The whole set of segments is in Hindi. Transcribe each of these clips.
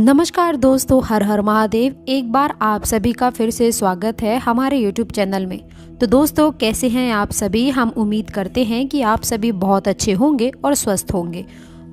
नमस्कार दोस्तों, हर हर महादेव। एक बार आप सभी का फिर से स्वागत है हमारे YouTube चैनल में। तो दोस्तों, कैसे हैं आप सभी? हम उम्मीद करते हैं कि आप सभी बहुत अच्छे होंगे और स्वस्थ होंगे।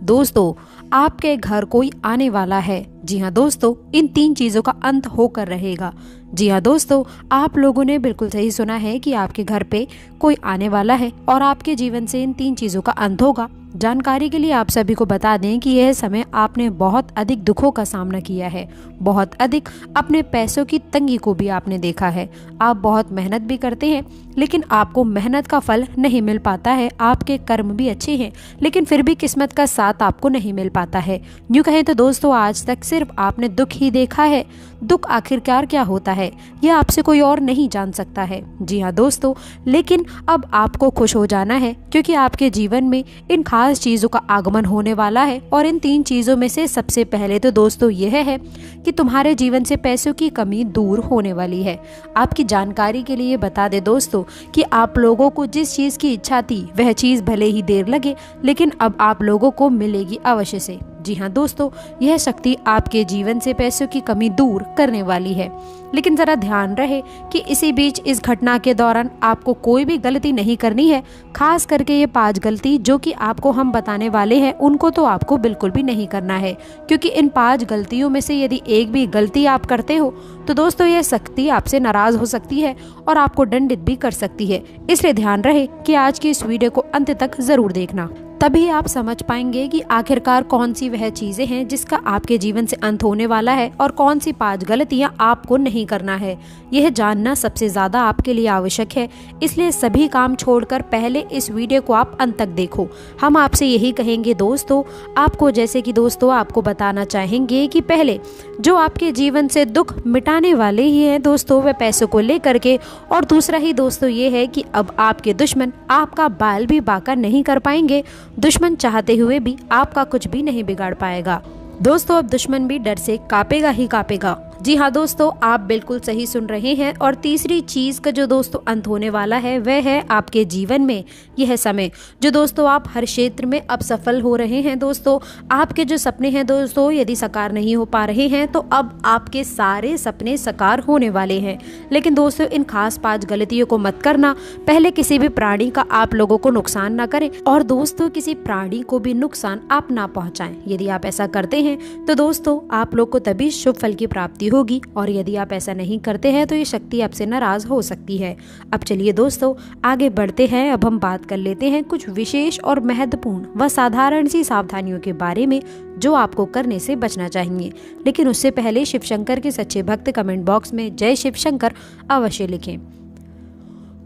दोस्तों, आपके घर कोई आने वाला है। जी हाँ दोस्तों, इन 3 चीज़ों का अंत होकर रहेगा। जी हाँ दोस्तों, आप लोगों ने बिल्कुल सही सुना है कि आपके घर पे कोई आने वाला है और आपके जीवन से इन 3 चीज़ों का अंत होगा। जानकारी के लिए आप सभी को बता दें कि यह समय आपने बहुत अधिक दुखों का सामना किया है, बहुत अधिक अपने पैसों की तंगी को भी आपने देखा है। आप बहुत मेहनत भी करते हैं, लेकिन आपको मेहनत का फल नहीं मिल पाता है। आपके कर्म भी अच्छे हैं, लेकिन फिर भी किस्मत का साथ आपको नहीं मिल पाता है। यूँ कहें तो दोस्तों, आज तक सिर्फ आपने दुख ही देखा है। दुख आखिरकार क्या होता है, यह आपसे कोई और नहीं जान सकता है। जी हाँ दोस्तों, लेकिन अब आपको खुश हो जाना है, क्योंकि आपके जीवन में इन खास चीज़ों का आगमन होने वाला है। और इन 3 चीज़ों में से सबसे पहले तो दोस्तों यह है कि तुम्हारे जीवन से पैसों की कमी दूर होने वाली है। आपकी जानकारी के लिए बता दें दोस्तों कि आप लोगों को जिस चीज़ की इच्छा थी वह चीज़ भले ही देर लगे, लेकिन अब आप लोगों को मिलेगी अवश्य से। जी हाँ दोस्तों, यह शक्ति आपके जीवन से पैसों की कमी दूर करने वाली है। लेकिन ज़रा ध्यान रहे कि इसी बीच इस घटना के दौरान आपको कोई भी गलती नहीं करनी है। खास करके ये 5 गलती जो कि आपको हम बताने वाले हैं, उनको तो आपको बिल्कुल भी नहीं करना है, क्योंकि इन 5 गलतियों में से यदि एक भी गलती आप करते हो तो दोस्तों यह शक्ति आपसे नाराज हो सकती है और आपको दंडित भी कर सकती है। इसलिए ध्यान रहे कि आज की इस वीडियो को अंत तक जरूर देखना, तभी आप समझ पाएंगे कि आखिरकार कौन सी वह चीजें हैं जिसका आपके जीवन से अंत होने वाला है और कौन सी 5 गलतियां आपको नहीं करना है। यह जानना सबसे ज्यादा आपके लिए आवश्यक है, इसलिए सभी काम छोड़कर पहले इस वीडियो को आप अंत तक देखो। हम आपसे यही कहेंगे दोस्तों, आपको जैसे कि दोस्तों आपको बताना चाहेंगे कि पहले जो आपके जीवन से दुख मिटाने वाले ही हैं दोस्तों, वह पैसों को लेकर के, और दूसरा ही दोस्तों ये है कि अब आपके दुश्मन आपका बाल भी बांका नहीं कर पाएंगे। दुश्मन चाहते हुए भी आपका कुछ भी नहीं बिगाड़ पाएगा। दोस्तों, अब दुश्मन भी डर से कांपेगा ही कांपेगा। जी हाँ दोस्तों, आप बिल्कुल सही सुन रहे हैं। और तीसरी चीज का जो दोस्तों अंत होने वाला है वह है आपके जीवन में यह समय जो दोस्तों आप हर क्षेत्र में अब सफल हो रहे हैं। दोस्तों, आपके जो सपने हैं दोस्तों यदि साकार नहीं हो पा रहे हैं तो अब आपके सारे सपने साकार होने वाले हैं। लेकिन दोस्तों, इन खास 5 गलतियों को मत करना। पहले किसी भी प्राणी का आप लोगों को नुकसान ना करें, और दोस्तों किसी प्राणी को भी नुकसान आप ना पहुंचाएं। यदि आप ऐसा करते हैं तो दोस्तों आप लोग को तभी शुभ फल की प्राप्ति होगी, और यदि आप ऐसा नहीं करते हैं तो ये शक्ति आपसे नाराज हो सकती है। अब चलिए दोस्तों आगे बढ़ते हैं। अब हम बात कर लेते हैं कुछ विशेष और महत्वपूर्ण व साधारण सी सावधानियों के बारे में जो आपको करने से बचना चाहिए। लेकिन उससे पहले शिव शंकर के सच्चे भक्त कमेंट बॉक्स में जय शिव शंकर अवश्य लिखें।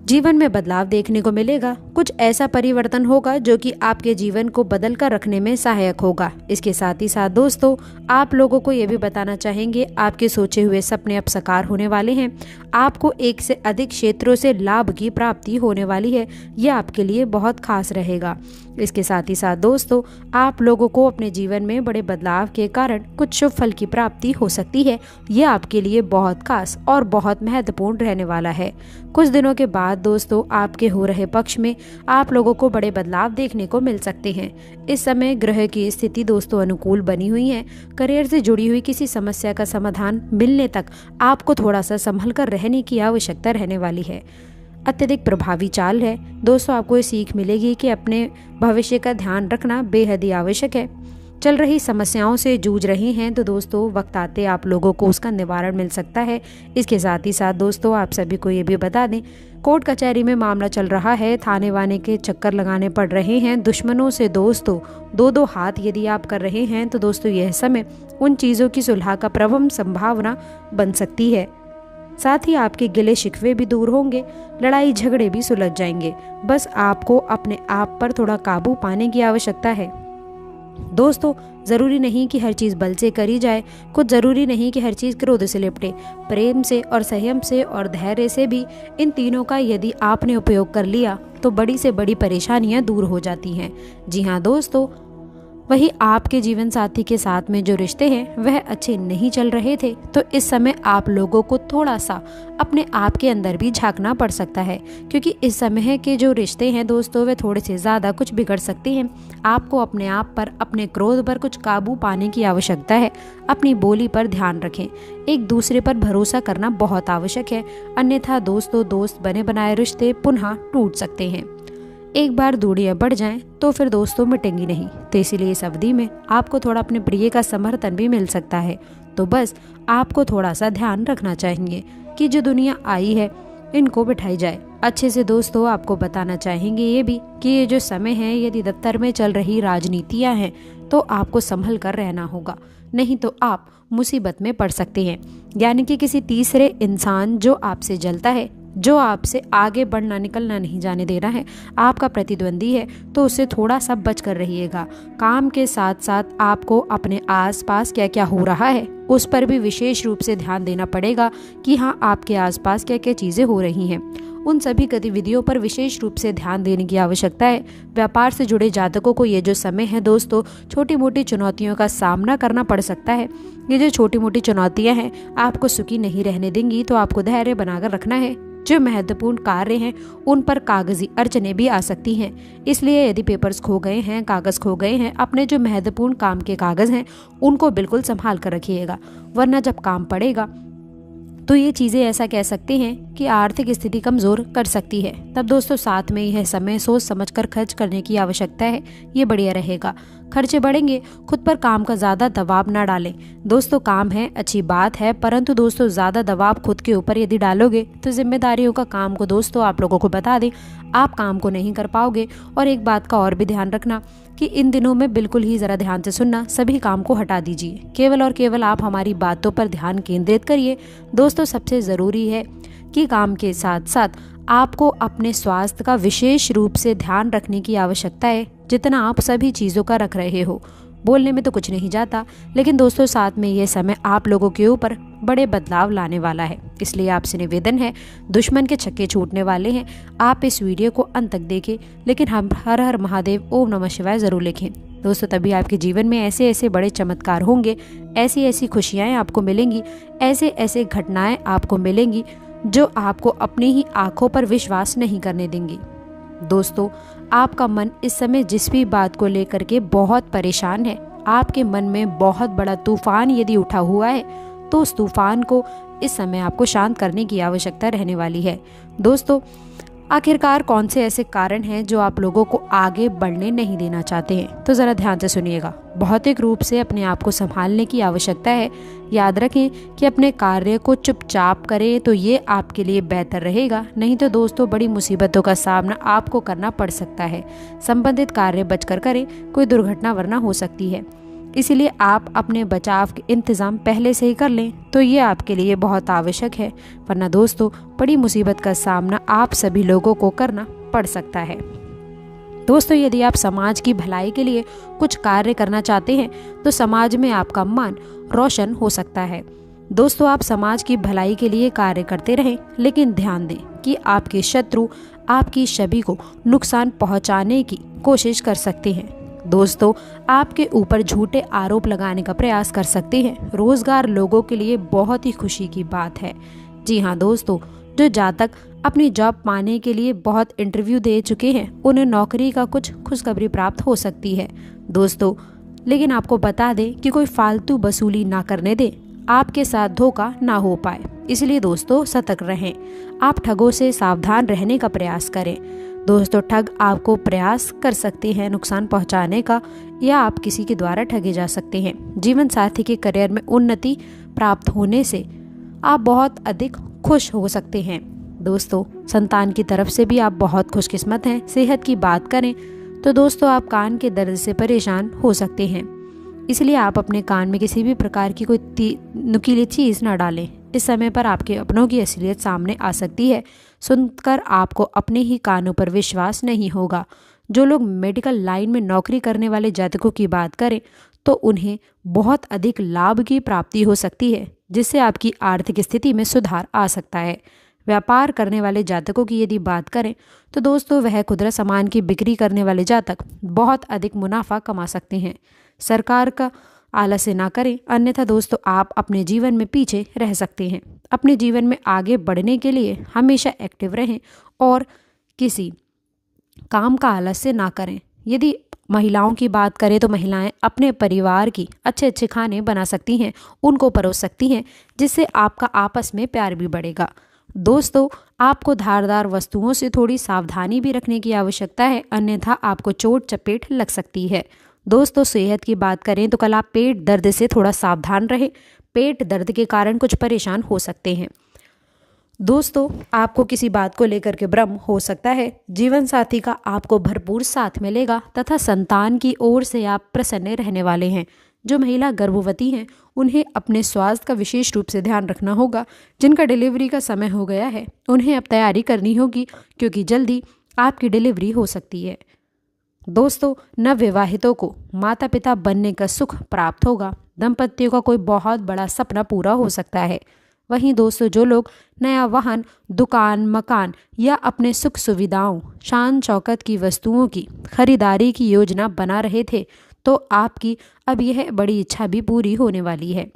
जीवन में बदलाव देखने को मिलेगा। कुछ ऐसा परिवर्तन होगा जो कि आपके जीवन को बदल कर रखने में सहायक होगा। इसके साथ ही साथ दोस्तों आप लोगों को ये भी बताना चाहेंगे, आपके सोचे हुए सपने अब साकार होने वाले हैं। आपको एक से अधिक क्षेत्रों से लाभ की प्राप्ति होने वाली है। यह आपके लिए बहुत खास रहेगा। इसके साथ ही साथ दोस्तों आप लोगों को अपने जीवन में बड़े बदलाव के कारण कुछ शुभ फल की प्राप्ति हो सकती है। यह आपके लिए बहुत खास और बहुत महत्वपूर्ण रहने वाला है। कुछ दिनों के बाद दोस्तों आपके हो रहे पक्ष में आप लोगों को बड़े बदलाव देखने को मिल सकते हैं। इस समय ग्रह की स्थिति दोस्तों अनुकूल बनी हुई है। करियर से जुड़ी हुई किसी समस्या का समाधान मिलने तक आपको थोड़ा सा संभल कर रहने की आवश्यकता रहने वाली है। अत्यधिक प्रभावी चाल है दोस्तों। आपको ये सीख मिलेगी कि अपने भविष्य का ध्यान रखना बेहद ही आवश्यक है। चल रही समस्याओं से जूझ रहे हैं तो दोस्तों वक्त आते आप लोगों को उसका निवारण मिल सकता है। इसके साथ ही साथ दोस्तों आप सभी को ये भी बता दें, कोर्ट कचहरी में मामला चल रहा है, थाने वाने के चक्कर लगाने पड़ रहे हैं। दुश्मनों से दोस्तों 2-2 हाथ यदि आप कर रहे हैं तो दोस्तों यह समय उन चीज़ों की सुलह का प्रबल संभावना बन सकती है। साथ ही आपके गिले शिकवे भी दूर होंगे, लड़ाई झगड़े भी सुलझ जाएंगे। बस आपको अपने आप पर थोड़ा काबू पाने की आवश्यकता है। दोस्तों, जरूरी नहीं कि हर चीज बल से करी जाए, कुछ जरूरी नहीं कि हर चीज क्रोध से निपटे। प्रेम से और संयम से और धैर्य से भी इन तीनों का यदि आपने उपयोग कर लिया तो बड़ी से बड़ी परेशानियां दूर हो जाती हैं। जी हाँ दोस्तों, वही आपके जीवन साथी के साथ में जो रिश्ते हैं वह अच्छे नहीं चल रहे थे, तो इस समय आप लोगों को थोड़ा सा अपने आप के अंदर भी झांकना पड़ सकता है, क्योंकि इस समय के जो रिश्ते हैं दोस्तों वे थोड़े से ज़्यादा कुछ बिगड़ सकते हैं। आपको अपने आप पर, अपने क्रोध पर कुछ काबू पाने की आवश्यकता है। अपनी बोली पर ध्यान रखें। एक दूसरे पर भरोसा करना बहुत आवश्यक है, अन्यथा दोस्तों दोस्त बने बनाए रिश्ते पुनः टूट सकते हैं। एक बार दूरियां बढ़ जाएं तो फिर दोस्तों मिटेंगी नहीं, तो इसीलिए इस अवधि में आपको थोड़ा अपने प्रिय का समर्थन भी मिल सकता है। तो बस आपको थोड़ा सा ध्यान रखना चाहिए कि जो दुनिया आई है इनको बिठाई जाए अच्छे से। दोस्तों आपको बताना चाहेंगे ये भी कि ये जो समय है, यदि दफ्तर में चल रही राजनीतियाँ हैं तो आपको संभल कर रहना होगा, नहीं तो आप मुसीबत में पड़ सकते हैं। यानी कि किसी तीसरे इंसान जो आपसे जलता है, जो आपसे आगे बढ़ना निकलना नहीं जाने दे रहा है, आपका प्रतिद्वंदी है, तो उससे थोड़ा सा बच कर रहिएगा। काम के साथ साथ आपको अपने आसपास क्या क्या हो रहा है उस पर भी विशेष रूप से ध्यान देना पड़ेगा कि हाँ आपके आसपास क्या क्या चीज़ें हो रही हैं। उन सभी गतिविधियों पर विशेष रूप से ध्यान देने की आवश्यकता है। व्यापार से जुड़े जातकों को ये जो समय है दोस्तों, छोटी मोटी चुनौतियों का सामना करना पड़ सकता है। ये जो छोटी मोटी चुनौतियां हैं आपको सुखी नहीं रहने देंगी, तो आपको धैर्य बनाकर रखना है। जो महत्वपूर्ण कार्य हैं उन पर कागजी अड़चनें भी आ सकती हैं, इसलिए यदि पेपर्स खो गए हैं, कागज़ खो गए हैं, अपने जो महत्वपूर्ण काम के कागज़ हैं उनको बिल्कुल संभाल कर रखिएगा, वरना जब काम पड़ेगा तो ये चीज़ें ऐसा कह सकते हैं कि आर्थिक स्थिति कमज़ोर कर सकती है। तब दोस्तों साथ में यह समय सोच समझकर खर्च करने की आवश्यकता है, ये बढ़िया रहेगा। खर्चे बढ़ेंगे, खुद पर काम का ज़्यादा दबाव ना डालें। दोस्तों काम है अच्छी बात है, परंतु दोस्तों ज़्यादा दबाव खुद के ऊपर यदि डालोगे तो जिम्मेदारियों का काम को दोस्तों आप लोगों को बता दें, आप काम को नहीं कर पाओगे। और एक बात का और भी ध्यान रखना कि इन दिनों में बिल्कुल ही ज़रा ध्यान से सुनना, सभी काम को हटा दीजिए, केवल और केवल आप हमारी बातों पर ध्यान केंद्रित करिए। दोस्तों सबसे ज़रूरी है कि काम के साथ साथ आपको अपने स्वास्थ्य का विशेष रूप से ध्यान रखने की आवश्यकता है, जितना आप सभी चीज़ों का रख रहे हो। बोलने में तो कुछ नहीं जाता, लेकिन दोस्तों साथ में ये समय आप लोगों के ऊपर बड़े बदलाव लाने वाला है, इसलिए आपसे निवेदन है, दुश्मन के छक्के छूटने वाले हैं। आप इस वीडियो को अंत तक देखें, लेकिन हम हर हर महादेव ओम नमः शिवाय ज़रूर लिखें दोस्तों, तभी आपके जीवन में ऐसे ऐसे बड़े चमत्कार होंगे, ऐसी ऐसी खुशियाँ आपको मिलेंगी, ऐसे ऐसे घटनाएँ आपको मिलेंगी जो आपको अपनी ही आंखों पर विश्वास नहीं करने देंगी। दोस्तों आपका मन इस समय जिस भी बात को लेकर के बहुत परेशान है, आपके मन में बहुत बड़ा तूफान यदि उठा हुआ है, तो उस तूफान को इस समय आपको शांत करने की आवश्यकता रहने वाली है। दोस्तों आखिरकार कौन से ऐसे कारण हैं जो आप लोगों को आगे बढ़ने नहीं देना चाहते हैं, तो ज़रा ध्यान से सुनिएगा। भौतिक रूप से अपने आप को संभालने की आवश्यकता है। याद रखें कि अपने कार्य को चुपचाप करें तो ये आपके लिए बेहतर रहेगा, नहीं तो दोस्तों बड़ी मुसीबतों का सामना आपको करना पड़ सकता है। संबंधित कार्य बचकर करें, कोई दुर्घटना वरना हो सकती है, इसीलिए आप अपने बचाव के इंतज़ाम पहले से ही कर लें तो ये आपके लिए बहुत आवश्यक है, वरना दोस्तों बड़ी मुसीबत का सामना आप सभी लोगों को करना पड़ सकता है। दोस्तों यदि आप समाज की भलाई के लिए कुछ कार्य करना चाहते हैं तो समाज में आपका मान रोशन हो सकता है। दोस्तों आप समाज की भलाई के लिए कार्य करते रहें, लेकिन ध्यान दें कि आपके शत्रु आपकी छवि को नुकसान पहुंचाने की कोशिश कर सकते हैं। दोस्तों आपके ऊपर झूठे आरोप लगाने का प्रयास कर सकते हैं। रोजगार लोगों के लिए बहुत ही खुशी की बात है। जी हाँ दोस्तों, जो जातक अपनी जॉब पाने के लिए बहुत इंटरव्यू दे चुके हैं उन्हें नौकरी का कुछ खुशखबरी प्राप्त हो सकती है। दोस्तों लेकिन आपको बता दें कि कोई फालतू वसूली ना करने दें, आपके साथ धोखा ना हो पाए, इसलिए दोस्तों सतर्क रहें। आप ठगों से सावधान रहने का प्रयास करें। दोस्तों ठग आपको प्रयास कर सकते हैं नुकसान पहुंचाने का, या आप किसी के द्वारा ठगे जा सकते हैं। जीवन साथी के करियर में उन्नति प्राप्त होने से आप बहुत अधिक खुश हो सकते हैं। दोस्तों संतान की तरफ से भी आप बहुत खुशकिस्मत हैं। सेहत की बात करें तो दोस्तों आप कान के दर्द से परेशान हो सकते हैं, इसलिए आप अपने कान में किसी भी प्रकार की कोई नुकीली चीज़ न डालें। इस समय पर आपके अपनों की असलियत सामने आ सकती है। सुनकर आपको अपने ही कानों पर विश्वास नहीं होगा। जो लोग मेडिकल लाइन में नौकरी करने वाले जातकों की बात करें तो उन्हें बहुत अधिक लाभ की प्राप्ति हो सकती है, जिससे आपकी आर्थिक स्थिति में सुधार आ सकता है। व्यापार करने वाले जातकों की यदि बात करें तो दोस्तों वह खुदरा सामान की बिक्री करने वाले जातक बहुत अधिक मुनाफा कमा सकते हैं। सरकार का आलस्य ना करें, अन्यथा दोस्तों आप अपने जीवन में पीछे रह सकते हैं। अपने जीवन में आगे बढ़ने के लिए हमेशा एक्टिव रहें और किसी काम का आलस्य ना करें। यदि महिलाओं की बात करें तो महिलाएं अपने परिवार की अच्छे अच्छे खाने बना सकती हैं, उनको परोस सकती हैं, जिससे आपका आपस में प्यार भी बढ़ेगा। दोस्तों आपको धारदार वस्तुओं से थोड़ी सावधानी भी रखने की आवश्यकता है, अन्यथा आपको चोट चपेट लग सकती है। दोस्तों सेहत की बात करें तो कल आप पेट दर्द से थोड़ा सावधान रहें। पेट दर्द के कारण कुछ परेशान हो सकते हैं। दोस्तों आपको किसी बात को लेकर के भ्रम हो सकता है। जीवन साथी का आपको भरपूर साथ मिलेगा तथा संतान की ओर से आप प्रसन्न रहने वाले हैं। जो महिला गर्भवती हैं उन्हें अपने स्वास्थ्य का विशेष रूप से ध्यान रखना होगा। जिनका डिलीवरी का समय हो गया है उन्हें अब तैयारी करनी होगी, क्योंकि जल्दी आपकी डिलीवरी हो सकती है। दोस्तों नवविवाहितों को माता पिता बनने का सुख प्राप्त होगा। दंपतियों का कोई बहुत बड़ा सपना पूरा हो सकता है। वहीं दोस्तों जो लोग नया वाहन, दुकान, मकान या अपने सुख सुविधाओं, शान शौकत की वस्तुओं की खरीदारी की योजना बना रहे थे, तो आपकी अब यह बड़ी इच्छा भी पूरी होने वाली है।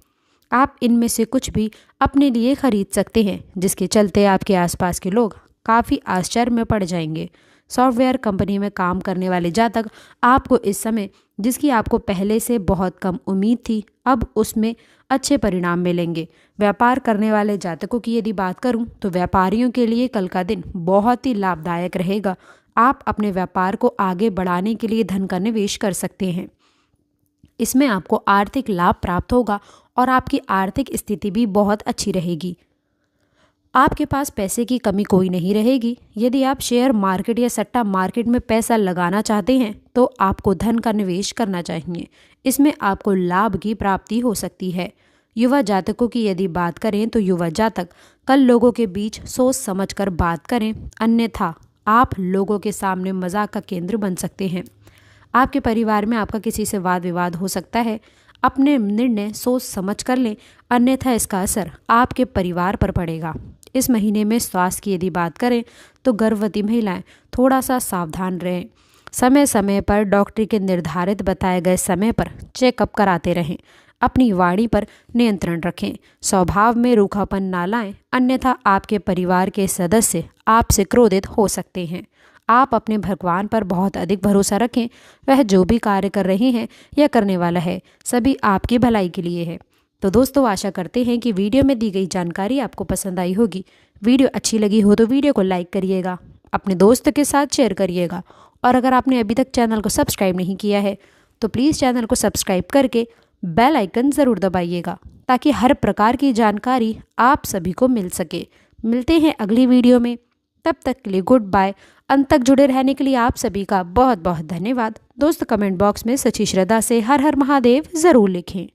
आप इनमें से कुछ भी अपने लिए खरीद सकते हैं, जिसके चलते आपके आसपास के लोग काफ़ी आश्चर्य में पड़ जाएंगे। सॉफ्टवेयर कंपनी में काम करने वाले जातक आपको इस समय, जिसकी आपको पहले से बहुत कम उम्मीद थी, अब उसमें अच्छे परिणाम मिलेंगे। व्यापार करने वाले जातकों की यदि बात करूं तो व्यापारियों के लिए कल का दिन बहुत ही लाभदायक रहेगा। आप अपने व्यापार को आगे बढ़ाने के लिए धन का निवेश कर सकते हैं। इसमें आपको आर्थिक लाभ प्राप्त होगा और आपकी आर्थिक स्थिति भी बहुत अच्छी रहेगी। आपके पास पैसे की कमी कोई नहीं रहेगी। यदि आप शेयर मार्केट या सट्टा मार्केट में पैसा लगाना चाहते हैं तो आपको धन का निवेश करना चाहिए। इसमें आपको लाभ की प्राप्ति हो सकती है। युवा जातकों की यदि बात करें तो युवा जातक कल लोगों के बीच सोच समझकर बात करें, अन्यथा आप लोगों के सामने मजाक का केंद्र बन सकते हैं। आपके परिवार में आपका किसी से वाद विवाद हो सकता है। अपने निर्णय सोच समझ कर लें, अन्यथा इसका असर आपके परिवार पर पड़ेगा। इस महीने में स्वास्थ्य की यदि बात करें तो गर्भवती महिलाएं थोड़ा सा सावधान रहें। समय समय पर डॉक्टर के निर्धारित बताए गए समय पर चेकअप कराते रहें। अपनी वाणी पर नियंत्रण रखें। स्वभाव में रूखापन ना लाएं, अन्यथा आपके परिवार के सदस्य आपसे क्रोधित हो सकते हैं। आप अपने भगवान पर बहुत अधिक भरोसा रखें। वह जो भी कार्य कर रहे हैं या करने वाला है, सभी आपकी भलाई के लिए है। तो दोस्तों आशा करते हैं कि वीडियो में दी गई जानकारी आपको पसंद आई होगी। वीडियो अच्छी लगी हो तो वीडियो को लाइक करिएगा, अपने दोस्त के साथ शेयर करिएगा, और अगर आपने अभी तक चैनल को सब्सक्राइब नहीं किया है तो प्लीज़ चैनल को सब्सक्राइब करके बेल आइकन ज़रूर दबाइएगा, ताकि हर प्रकार की जानकारी आप सभी को मिल सके। मिलते हैं अगली वीडियो में, तब तक के लिए गुड बाय। अंत तक जुड़े रहने के लिए आप सभी का बहुत बहुत धन्यवाद। दोस्त कमेंट बॉक्स में सच्ची श्रद्धा से हर हर महादेव ज़रूर लिखें।